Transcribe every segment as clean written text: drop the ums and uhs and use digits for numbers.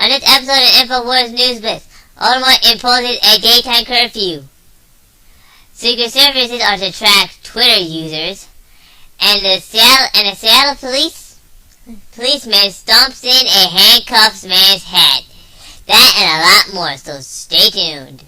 On this episode of Infowars News Blitz, Baltimore imposes a daytime curfew. Secret services are to track Twitter users, and the Seattle policeman stomps in a handcuffed man's head. That and a lot more, so stay tuned.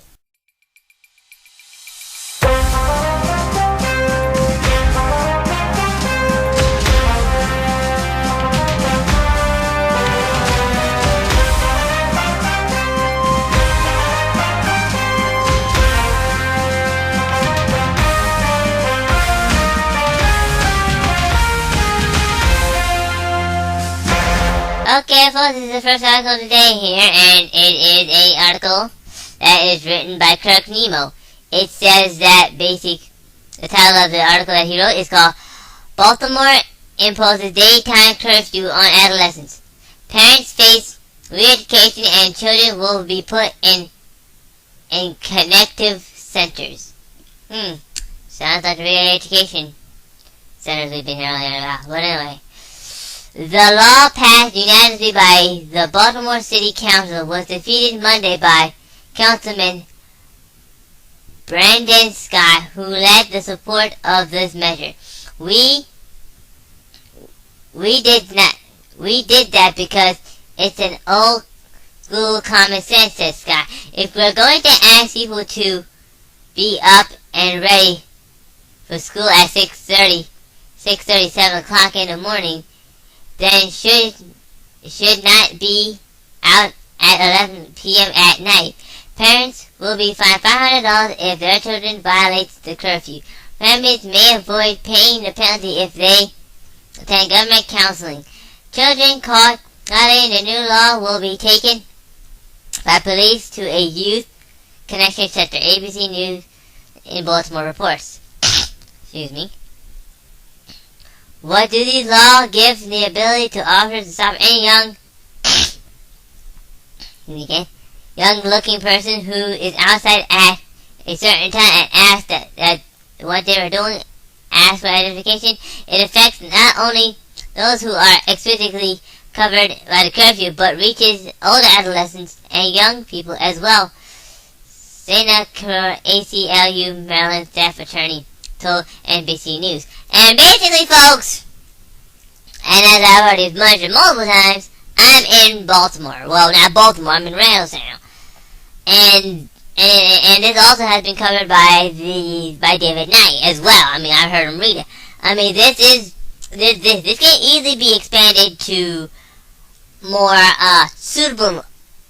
Okay, folks, this is the first article of the day here, and it is a article that is written by Kirk Nemo. It says that the title of the article that he wrote is called Baltimore Imposes Daytime Curfew on Adolescents. Parents face re-education and children will be put in connective centers. Sounds like re-education centers we've been hearing about, but anyway. The law passed unanimously by the Baltimore City Council was defeated Monday by Councilman Brandon Scott, who led the support of this measure. We did that because it's an old school common sense, said Scott. If we're going to ask people to be up and ready for school at 6:30, 7 o'clock in the morning, then should not be out at 11 p.m. at night. Parents will be fined $500 if their children violate the curfew. Families may avoid paying the penalty if they attend government counseling. Children caught violating the new law will be taken by police to a youth connection center. ABC News in Baltimore reports. Excuse me. What do these laws give the ability to officers to stop any young-looking person who is outside at a certain time and ask that what they are doing, ask for identification? It affects not only those who are explicitly covered by the curfew, but reaches older adolescents and young people as well. Sana Kerr, ACLU Maryland staff attorney, told NBC News. And basically, folks, and as I've already mentioned multiple times, I'm in Baltimore. Well, not Baltimore, I'm in Railtown. And this also has been covered by David Knight as well. I mean, I've heard him read it. I mean, this can easily be expanded to more suitable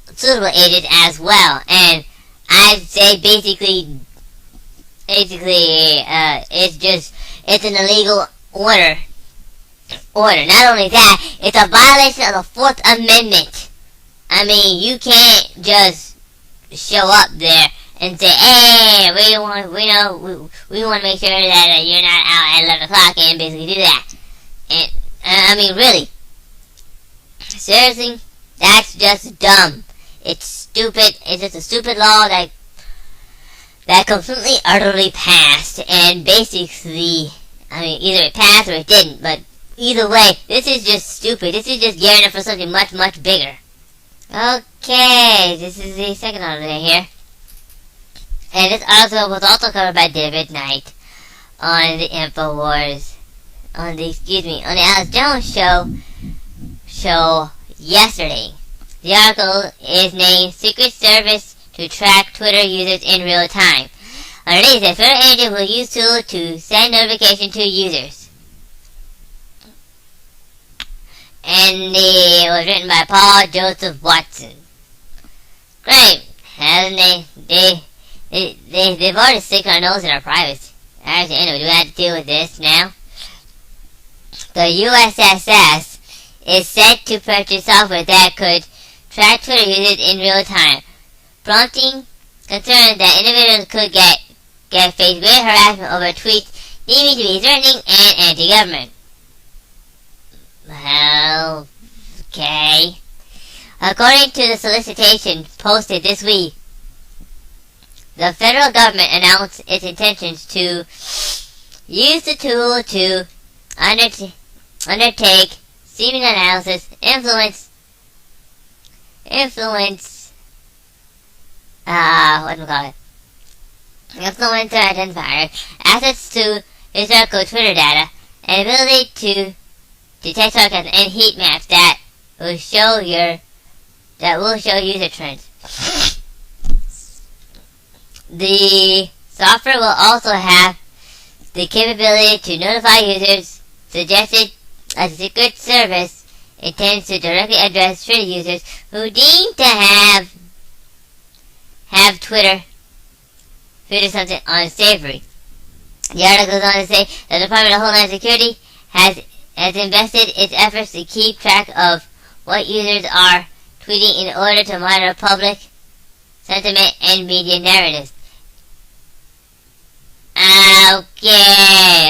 ages as well. And I'd say basically it's an illegal order. Not only that, it's a violation of the Fourth Amendment. I mean, you can't just show up there and say, "Hey, we want to make sure that you're not out at 11 o'clock," and basically do that. And I mean, really, seriously, that's just dumb. It's stupid. It's just a stupid law that completely, utterly passed, and basically, I mean, either it passed or it didn't, but either way, this is just stupid. This is just gearing up for something much, much bigger. Okay, this is the second article here. And this article was also covered by David Knight on the Infowars, on the Alex Jones show yesterday. The article is named Secret Service to track Twitter users in real time. Underneath, the federal agent will use tools to send notification to users. And it was written by Paul Joseph Watson. Great. And they've already stuck our nose in our privacy. Actually, anyway, do we have to deal with this now? The USSS is set to purchase software that could track Twitter users in real time, prompting concern that individuals could get faced with harassment over tweets deeming to be threatening and anti-government. Well, okay. According to the solicitation posted this week, the federal government announced its intentions to use the tool to undertake seeming analysis, influence influencer identifier, access to historical Twitter data, and ability to detect sarcasm and heat maps that will show user trends. The software will also have the capability to notify users, suggested a secret service intends to directly address Twitter users who deem to have Twitter something unsavory. The article goes on to say the Department of Homeland Security has invested its efforts to keep track of what users are tweeting in order to monitor public sentiment and media narratives. Okay,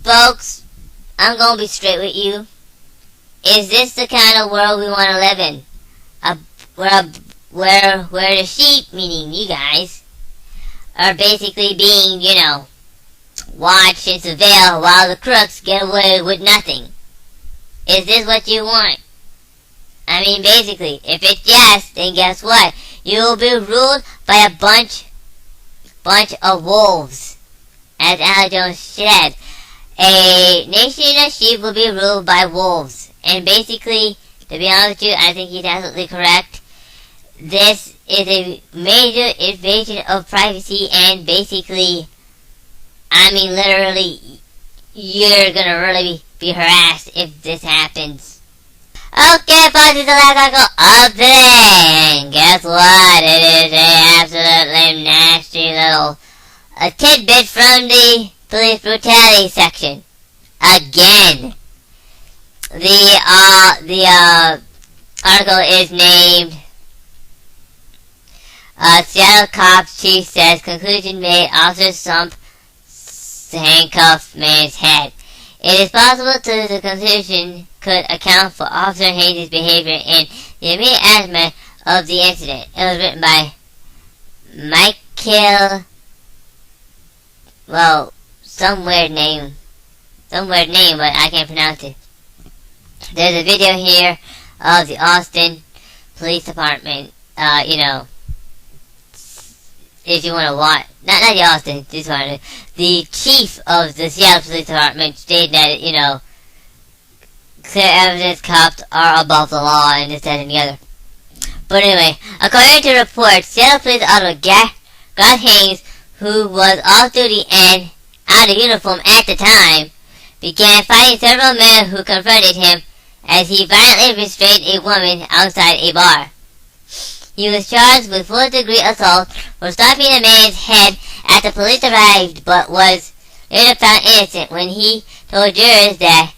folks, I'm gonna be straight with you. Is this the kind of world we want to live in? Where the sheep, meaning you guys, are basically being, watched and surveilled while the crooks get away with nothing? Is this what you want? Basically, if it's yes, then guess what? You will be ruled by a bunch of wolves. As Alex Jones said, a nation of sheep will be ruled by wolves. And basically, to be honest with you, I think he's absolutely correct. This is a major invasion of privacy, and basically, literally, you're gonna really be harassed if this happens. Okay, folks, it's the last article of the day, and guess what? It is a absolutely nasty little tidbit from the police brutality section. Again, the article is named Seattle Cops Chief Says Concussion Made Officer Stomp Handcuffed Man's Head. It is possible that the conclusion could account for Officer Haynes' behavior in the immediate aftermath of the incident. It was written by Michael, some weird name, but I can't pronounce it. There's a video here of the Austin Police Department, if you want to watch, not the Austin, the chief of the Seattle Police Department stated that, clear evidence cops are above the law and this, that, and the other. But anyway, according to reports, Seattle Police Officer Garth Haynes, who was off duty and out of uniform at the time, began fighting several men who confronted him as he violently restrained a woman outside a bar. He was charged with fourth-degree assault for stomping a man's head after police arrived, but was later found innocent when he told jurors that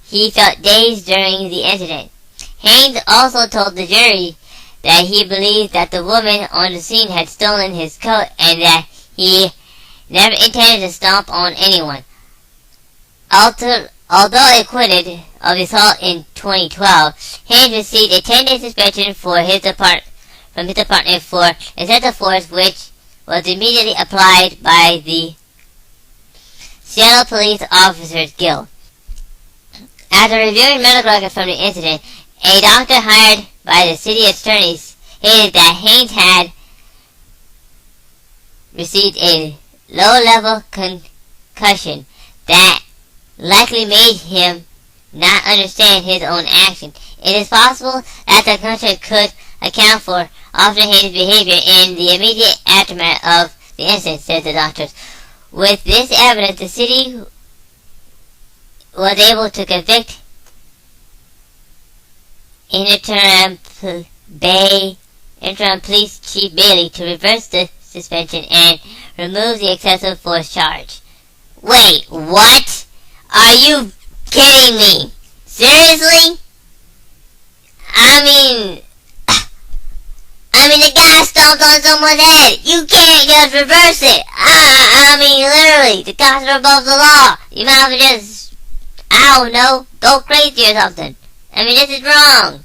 he felt dazed during the incident. Haynes also told the jury that he believed that the woman on the scene had stolen his coat and that he never intended to stomp on anyone. Although acquitted of assault in 2012, Haynes received a 10-day suspension from his department for excessive force, which was immediately applied by the Seattle Police Officers Guild. After reviewing medical records from the incident, a doctor hired by the city attorney stated that Haynes had received a low-level concussion that likely made him not understand his own action. It is possible that the concussion could account for Officer Haynes' behavior in the immediate aftermath of the incident, said the doctors. With this evidence, the city was able to convict interim police chief Bailey to reverse the suspension and remove the excessive force charge. Wait, what? Are you kidding me? Seriously? The guy stomped on someone's head. You can't just reverse it. Literally, the cops are above the law. You might have to just, go crazy or something. This is wrong.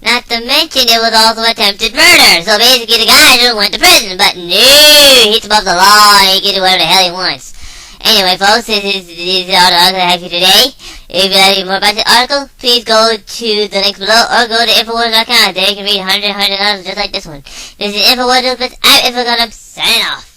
Not to mention it was also attempted murder. So basically the guy just went to prison. But no, he's above the law and he can do whatever the hell he wants. Anyway, folks, this is all the articles I have for you today. If you'd like to read more about this article, please go to the links below or go to Infowars.com. There you can read hundreds just like this one. This is Infowars Blitz. I'm Infowars, signing off.